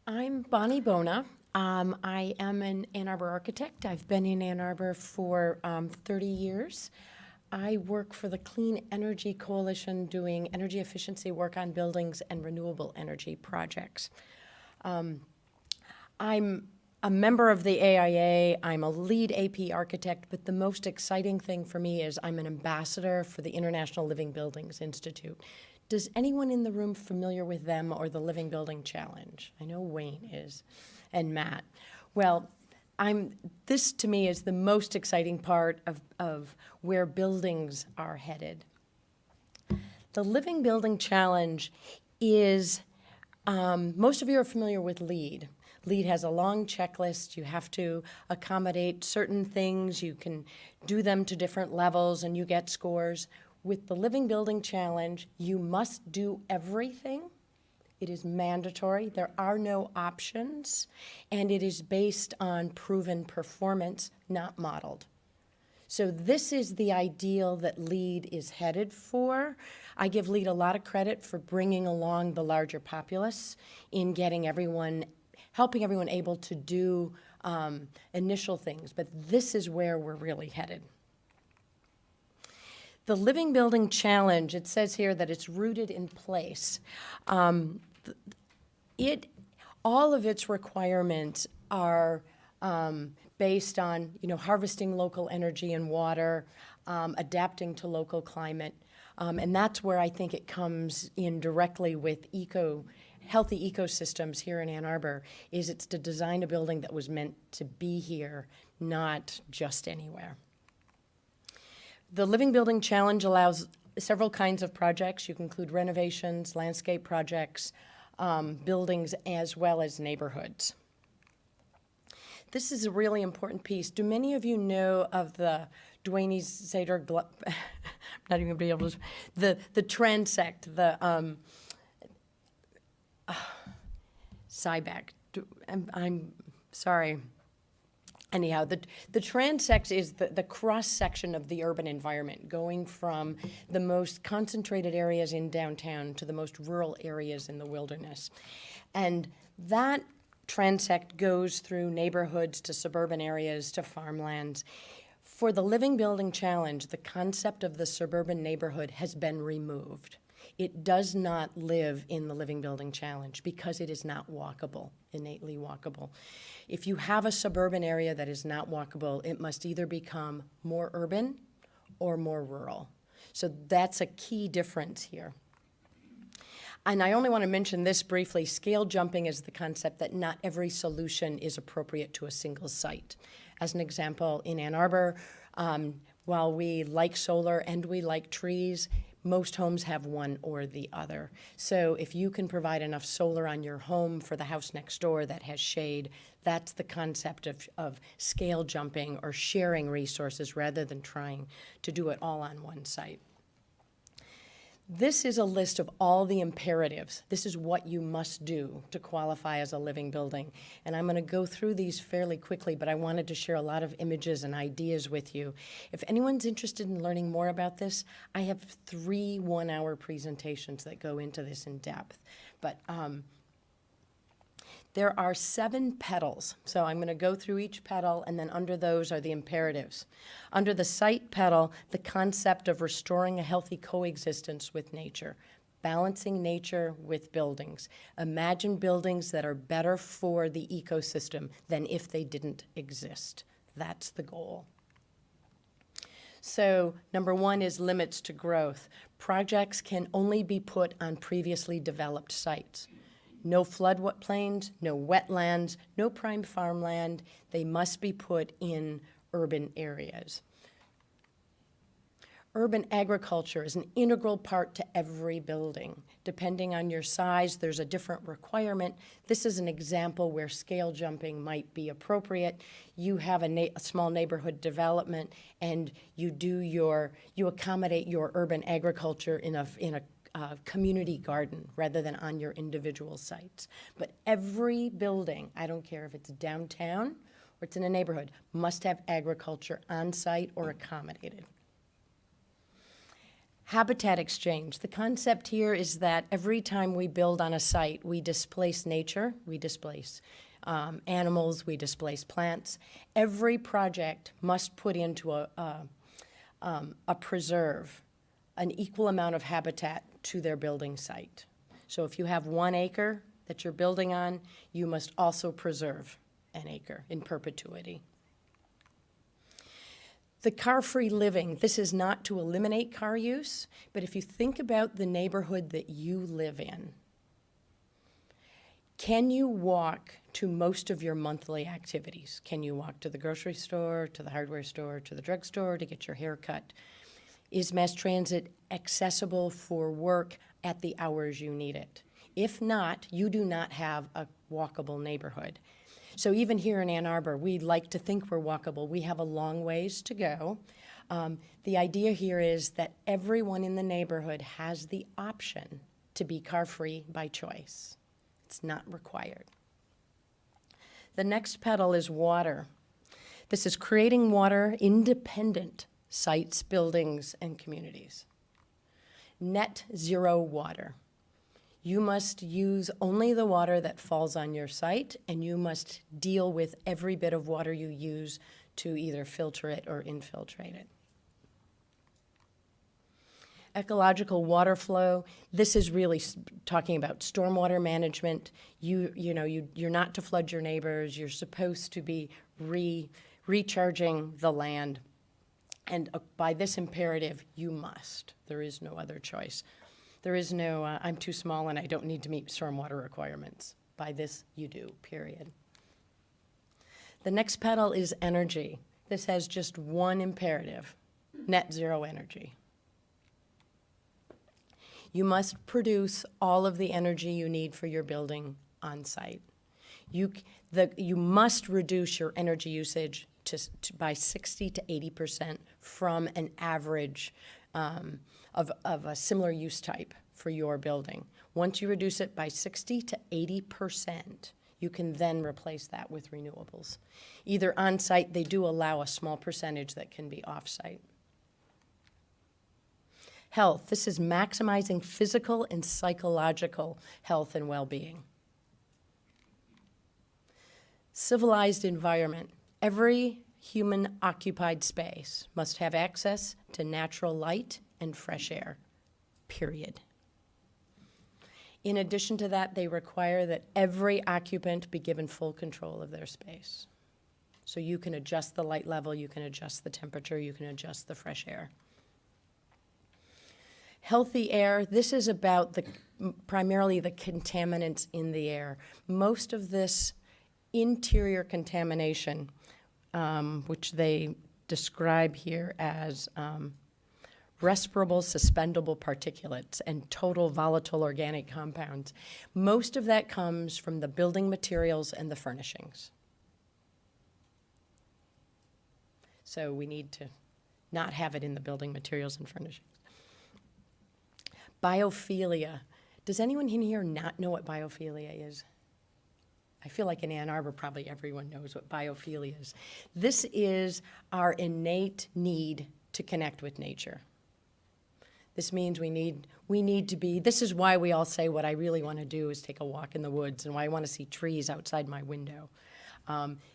I'm Bonnie Bona. I am an Ann Arbor architect. I've been in Ann Arbor for 30 years. I work for the Clean Energy Coalition doing energy efficiency work on buildings and renewable energy projects. I'm a member of the AIA. I'm a lead AP architect, but the most exciting thing for me is I'm an ambassador for the International Living Buildings Institute. Does anyone in the room familiar with them or the Living Building Challenge? I know Wayne is, and Matt. Well, this to me is the most exciting part of where buildings are headed. The Living Building Challenge is, most of you are familiar with LEED. LEED has a long checklist. You have to accommodate certain things. You can do them to different levels and you get scores. With the Living Building Challenge, you must do everything. It is mandatory. There are no options, and it is based on proven performance, not modeled. So this is the ideal that LEED is headed for. I give LEED a lot of credit for bringing along the larger populace in getting everyone, helping everyone able to do initial things, but this is where we're really headed. The Living Building Challenge, it says here that it's rooted in place. All of its requirements are based on, harvesting local energy and water, adapting to local climate, and that's where I think it comes in directly with healthy ecosystems here in Ann Arbor. Is it's to design a building that was meant to be here, not just anywhere. The Living Building Challenge allows several kinds of projects. You can include renovations, landscape projects, buildings, as well as neighborhoods. This is a really important piece. Do many of you know of the Duane Zader, I'm not even going to be able to, the transect, the Cyback. I'm sorry. Anyhow, the transect is the cross-section of the urban environment, going from the most concentrated areas in downtown to the most rural areas in the wilderness. And that transect goes through neighborhoods to suburban areas to farmlands. For the Living Building Challenge, the concept of the suburban neighborhood has been removed. It does not live in the Living Building Challenge because it is not walkable, innately walkable. If you have a suburban area that is not walkable, it must either become more urban or more rural. So that's a key difference here. And I only want to mention this briefly. Scale jumping is the concept that not every solution is appropriate to a single site. As an example, in Ann Arbor, while we like solar and we like trees, most homes have one or the other. So if you can provide enough solar on your home for the house next door that has shade, that's the concept of scale jumping or sharing resources rather than trying to do it all on one site. This is a list of all the imperatives. This is what you must do to qualify as a living building. And I'm going to go through these fairly quickly, but I wanted to share a lot of images and ideas with you. If anyone's interested in learning more about this, I have 3 one-hour presentations that go into this in depth. But there are 7 petals, so I'm going to go through each petal, and then under those are the imperatives. Under the site petal, the concept of restoring a healthy coexistence with nature, balancing nature with buildings. Imagine buildings that are better for the ecosystem than if they didn't exist. That's the goal. So number 1 is limits to growth. Projects can only be put on previously developed sites. No floodplains, no wetlands, no prime farmland. They must be put in urban areas. Urban agriculture is an integral part to every building. Depending on your size, there's a different requirement. This is an example where scale jumping might be appropriate. You have a small neighborhood development, and you accommodate your urban agriculture in a community garden rather than on your individual sites. But every building, I don't care if it's downtown or it's in a neighborhood, must have agriculture on site or accommodated. Habitat exchange. The concept here is that every time we build on a site, we displace nature, we displace animals, we displace plants. Every project must put into a preserve an equal amount of habitat to their building site. So if you have 1 acre that you're building on, you must also preserve an acre in perpetuity. The car-free living, this is not to eliminate car use, but if you think about the neighborhood that you live in, can you walk to most of your monthly activities? Can you walk to the grocery store, to the hardware store, to the drugstore, to get your hair cut? Is mass transit accessible for work at the hours you need it? If not, you do not have a walkable neighborhood. So even here in Ann Arbor, we like to think we're walkable. We have a long ways to go. The idea here is that everyone in the neighborhood has the option to be car-free by choice. It's not required. The next pedal is water. This is creating water-independent sites, buildings, and communities. Net zero water. You must use only the water that falls on your site, and you must deal with every bit of water you use to either filter it or infiltrate it. Ecological water flow. This is really talking about stormwater management. You're not to flood your neighbors. You're supposed to be recharging the land. And by this imperative, you must. There is no other choice. There is no, I'm too small and I don't need to meet stormwater requirements. By this, you do, period. The next pedal is energy. This has just one imperative, net zero energy. You must produce all of the energy you need for your building on site. You must reduce your energy usage by 60 to 80% from an average of a similar use type for your building. Once you reduce it by 60 to 80%, you can then replace that with renewables. Either on-site, they do allow a small percentage that can be off-site. Health, this is maximizing physical and psychological health and well-being. Civilized environment. Every human-occupied space must have access to natural light and fresh air, period. In addition to that, they require that every occupant be given full control of their space. So you can adjust the light level, you can adjust the temperature, you can adjust the fresh air. Healthy air, this is about primarily the contaminants in the air. Most of this interior contamination, which they describe here as respirable suspendable particulates and total volatile organic compounds. Most of that comes from the building materials and the furnishings. So we need to not have it in the building materials and furnishings. Biophilia. Does anyone in here not know what biophilia is? I feel like in Ann Arbor, probably everyone knows what biophilia is. This is our innate need to connect with nature. This means we need to be, this is why we all say what I really want to do is take a walk in the woods and why I want to see trees outside my window.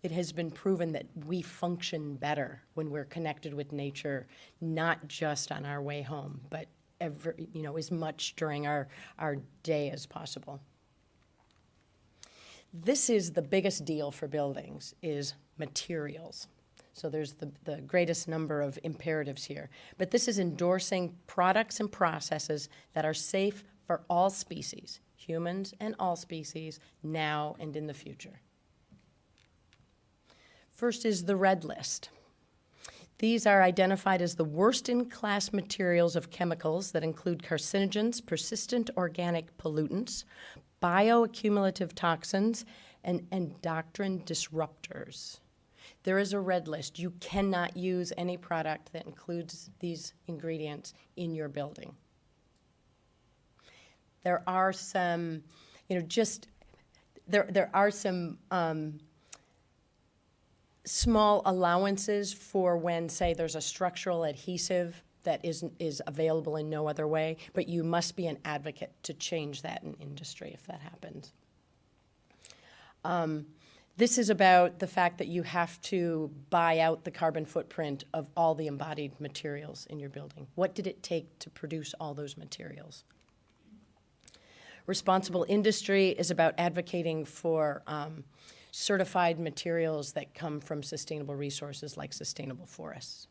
It has been proven that we function better when we're connected with nature, not just on our way home, but as much during our day as possible. This is the biggest deal for buildings, is materials. So there's the greatest number of imperatives here. But this is endorsing products and processes that are safe for all species, humans and all species, now and in the future. First is the red list. These are identified as the worst-in-class materials of chemicals that include carcinogens, persistent organic pollutants, bioaccumulative toxins, and endocrine disruptors. There is a red list. You cannot use any product that includes these ingredients in your building. There are some, there are some small allowances for when, say, there's a structural adhesive that is available in no other way, but you must be an advocate to change that in industry if that happens. This is about the fact that you have to buy out the carbon footprint of all the embodied materials in your building. What did it take to produce all those materials? Responsible industry is about advocating for certified materials that come from sustainable resources like sustainable forests.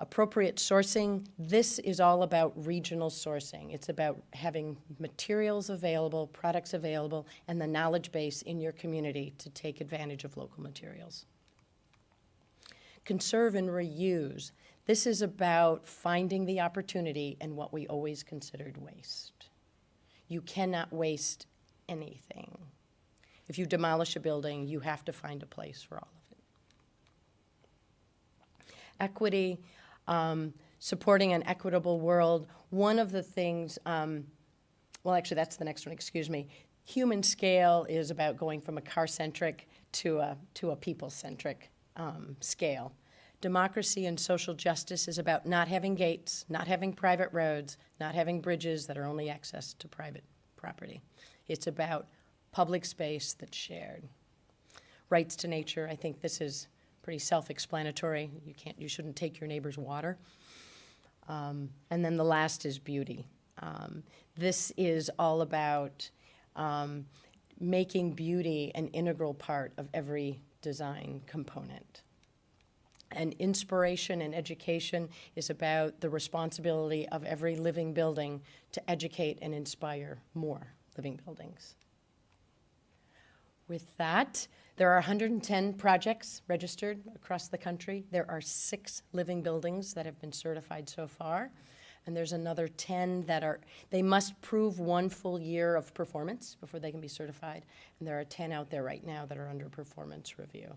Appropriate sourcing, this is all about regional sourcing. It's about having materials available, products available, and the knowledge base in your community to take advantage of local materials. Conserve and reuse, this is about finding the opportunity in what we always considered waste. You cannot waste anything. If you demolish a building, you have to find a place for all of it. Equity, supporting an equitable world. One of the things, well, actually, that's the next one, excuse me. Human scale is about going from a car-centric to a people-centric scale. Democracy and social justice is about not having gates, not having private roads, not having bridges that are only access to private property. It's about public space that's shared. Rights to nature, I think this is pretty self-explanatory. You shouldn't take your neighbor's water. And then the last is beauty. This is all about making beauty an integral part of every design component. And inspiration and education is about the responsibility of every living building to educate and inspire more living buildings. With that, there are 110 projects registered across the country. There are 6 living buildings that have been certified so far. And there's another 10 that they must prove 1 full year of performance before they can be certified. And there are 10 out there right now that are under performance review.